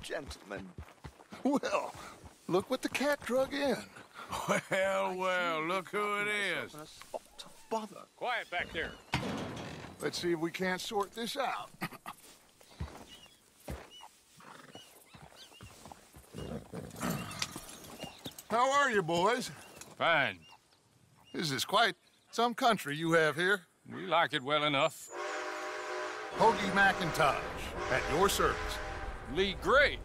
gentlemen. Well, look what the cat drug in. Well, look who it is. Bother. Quiet back there. Let's see if we can't sort this out. How are you, boys? Fine. This is quite some country you have here. We like it well enough. Hoagie McIntosh, at your service. Lee Gray.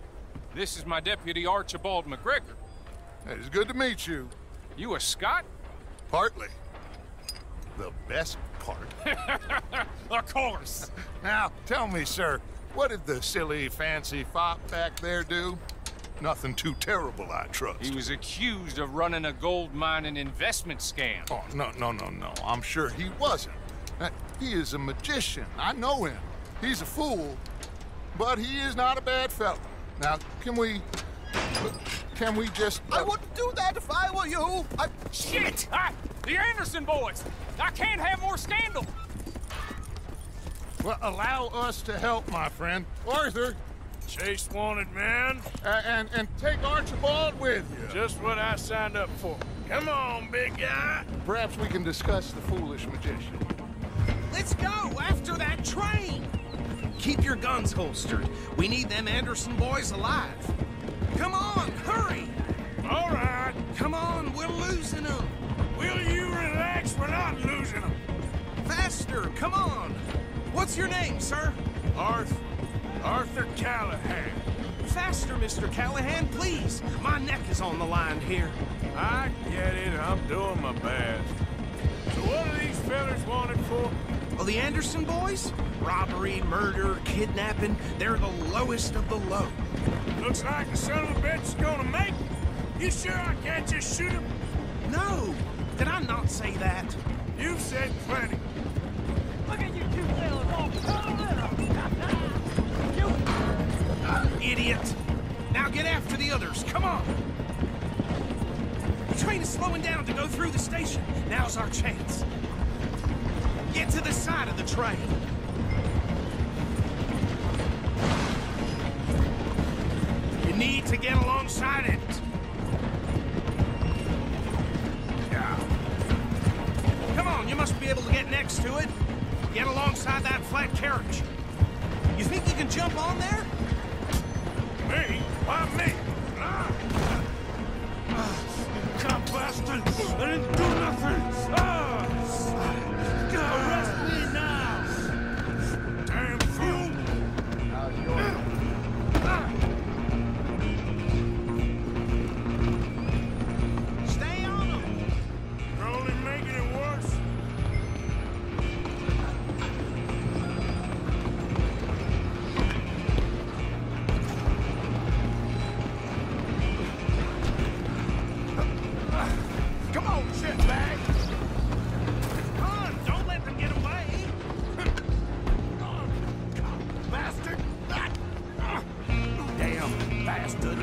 This is my deputy Archibald McGregor. It is good to meet you. You a Scot? Partly. The best part. Of course. Now, tell me, sir, what did the silly, fancy fop back there do? Nothing too terrible, I trust. He was accused of running a gold mining investment scam. Oh, no. I'm sure he wasn't. He is a magician. I know him. He's a fool, but he is not a bad fellow. Now, can we just... I wouldn't do that if I were you. Shit! The Anderson boys! I can't have more scandal! Well, allow us to help, my friend. Arthur, Chase wanted, man. and take Archibald with you. Just what I signed up for. Come on, big guy. Perhaps we can discuss the foolish magician. Let's go after that train! Keep your guns holstered. We need them Anderson boys alive. Come on, hurry! All right. Come on, we're losing them. Will you relax? We're not losing them. Faster, come on. What's your name, sir? Arthur Callahan. Faster, Mr. Callahan, please. My neck is on the line here. I get it. I'm doing my best. So what are these fellas wanted for? Oh, the Anderson boys? Robbery, murder, kidnapping. They're the lowest of the low. Looks like the son of a bitch is gonna make it. You sure I can't just shoot him? No! Did I not say that? You've said plenty. Look at you two fellas all pulling up. Idiot! Now get after the others, come on! The train is slowing down to go through the station. Now's our chance. Get to the side of the train. You need to get alongside it. Come on, you must be able to get next to it. Get alongside that flat carriage. You think you can jump on there? Me? Why me? You cop bastard! I didn't do nothing! Arrest me now! Damn fool! Stay on them! You're only making it worse. Come on, shitbag! Come on, don't let them get away! Bastard! Damn bastard!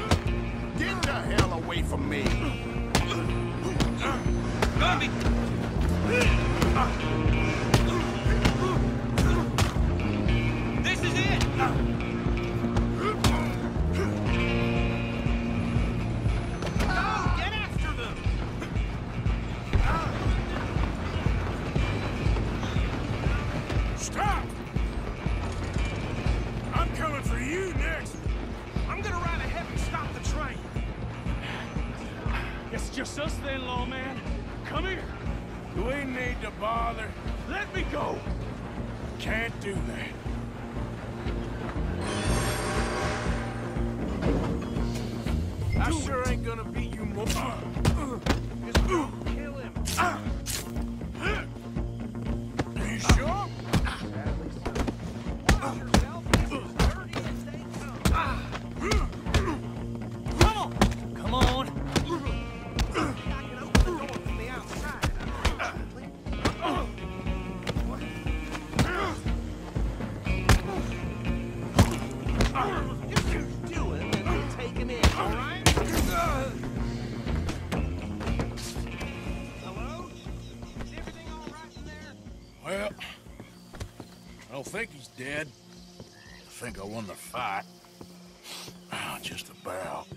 Get the hell away from me! Gumby! This is it! Go, get after them! Stop! I'm coming for you next. I'm gonna ride ahead and stop the train. It's just us then, lawman. Come here. Do we need to bother? Let me go. Can't do that. I sure ain't gonna beat you more. Just don't kill him. You sure? Watch yourself. This is dirty as they come. Come on. Come on. I can open the door from the outside. Just do it and we'll take him in, all right? Hello? Is everything all right in there? Well, I don't think he's dead. I think I won the fight. just about.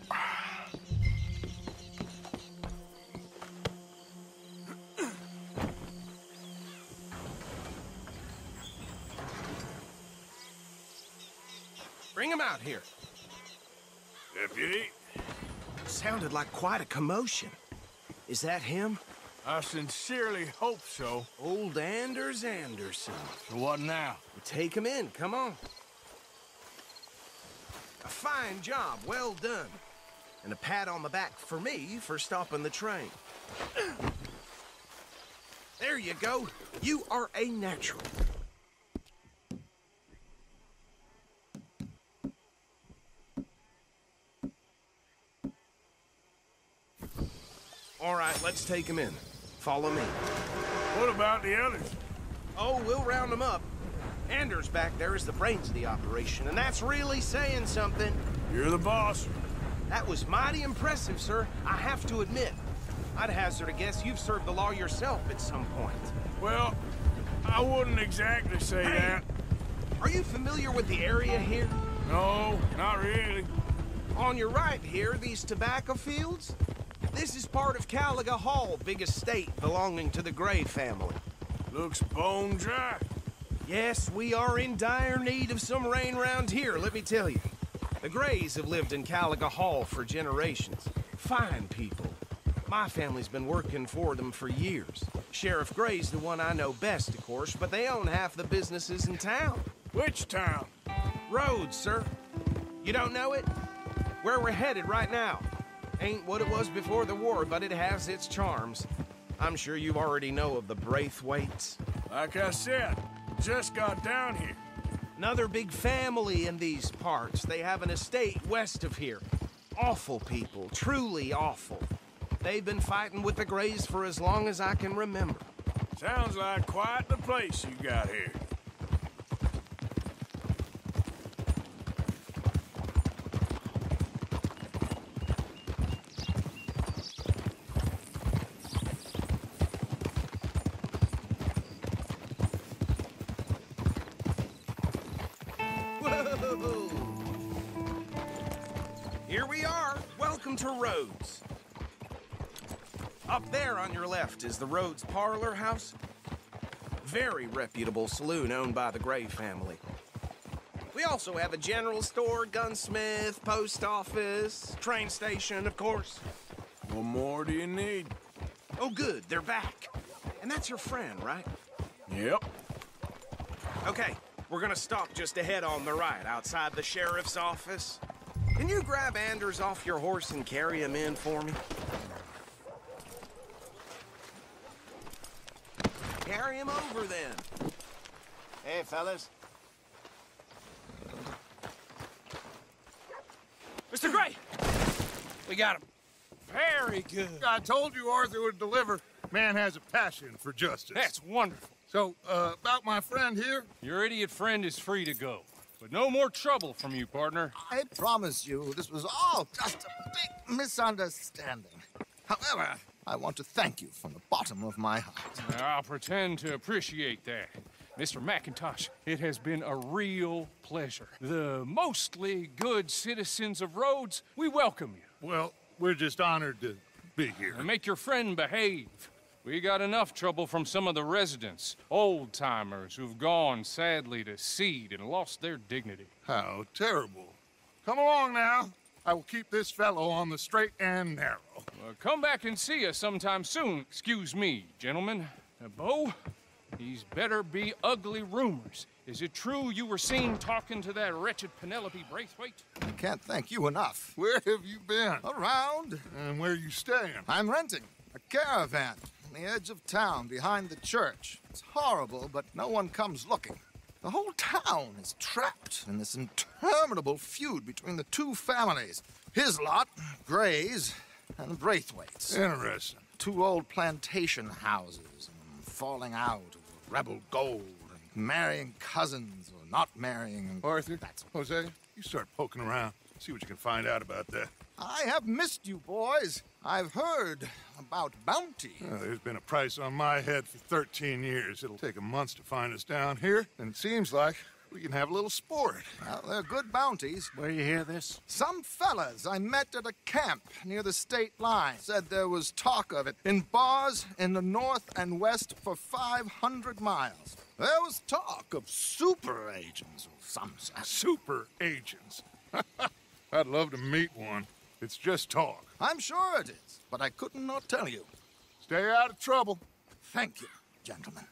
Bring him out here. Deputy, Sounded like quite a commotion. Is that him? I sincerely hope so. Old Anders Anderson. So what now? Take him in, come on. A fine job, well done. And a pat on the back for me for stopping the train. There you go. You are a natural. All right, let's take him in. Follow me. What about the others? Oh, we'll round them up. Anders back there is the brains of the operation, and that's really saying something. You're the boss. That was mighty impressive, sir. I have to admit. I'd hazard a guess you've served the law yourself at some point. Well, I wouldn't exactly say Hey. that. Are you familiar with the area here? No, not really. On your right here, these tobacco fields? This is part of Caliga Hall, big estate belonging to the Gray family. Looks bone dry. Yes, we are in dire need of some rain round here, let me tell you. The Grays have lived in Caliga Hall for generations. Fine people. My family's been working for them for years. Sheriff Gray's the one I know best, of course, but they own half the businesses in town. Which town? Rhodes, sir. You don't know it? Where we're headed right now. Ain't what it was before the war, but it has its charms. I'm sure you already know of the Braithwaites. Like I said, just got down here. Another big family in these parts. They have an estate west of here. Awful people, truly awful. They've been fighting with the Grays for as long as I can remember. Sounds like quite the place you got here. Whoa! Here we are. Welcome to Rhodes. Up there on your left is the Rhodes Parlor House. Very reputable saloon owned by the Gray family. We also have a general store, gunsmith, post office, train station, of course. What more do you need? Oh, good, they're back. And that's your friend, right? Yep. Okay, we're gonna stop just ahead on the right, outside the sheriff's office. Can you grab Anders off your horse and carry him in for me? Carry him over, then. Hey, fellas. Mr. Gray! We got him. Very good. I told you Arthur would deliver. Man has a passion for justice. That's wonderful. So, about my friend here? Your idiot friend is free to go. But no more trouble from you, partner. I promise you, this was all just a big misunderstanding. However, I want to thank you from the bottom of my heart. I'll pretend to appreciate that. Mr. McIntosh, it has been a real pleasure. The mostly good citizens of Rhodes, we welcome you. Well, we're just honored to be here. And make your friend behave. We got enough trouble from some of the residents, old-timers who've gone, sadly, to seed and lost their dignity. How terrible. Come along now. I will keep this fellow on the straight and narrow. Come back and see us sometime soon. Excuse me, gentlemen. Bo, these better be ugly rumors. Is it true you were seen talking to that wretched Penelope Braithwaite? I can't thank you enough. Where have you been? Around, And where you staying? I'm renting a caravan on the edge of town behind the church. It's horrible, but no one comes looking. The whole town is trapped in this interminable feud between the two families. His lot, Gray's, and the Braithwaites. Interesting. Two old plantation houses, and falling out over rebel gold, and marrying cousins or not marrying. And Arthur, that's Jose, you start poking around. See what you can find out about that. I have missed you, boys. I've heard about bounty. There's been a price on my head for 13 years. It'll take a month to find us down here, and it seems like We can have a little sport. Well, they're good bounties. Where you hear this? Some fellas I met at a camp near the state line said there was talk of it in bars in the north and west for 500 miles. There was talk of super agents of some sort. Super agents. I'd love to meet one. It's just talk. I'm sure it is, but I couldn't not tell you. Stay out of trouble. Thank you, gentlemen.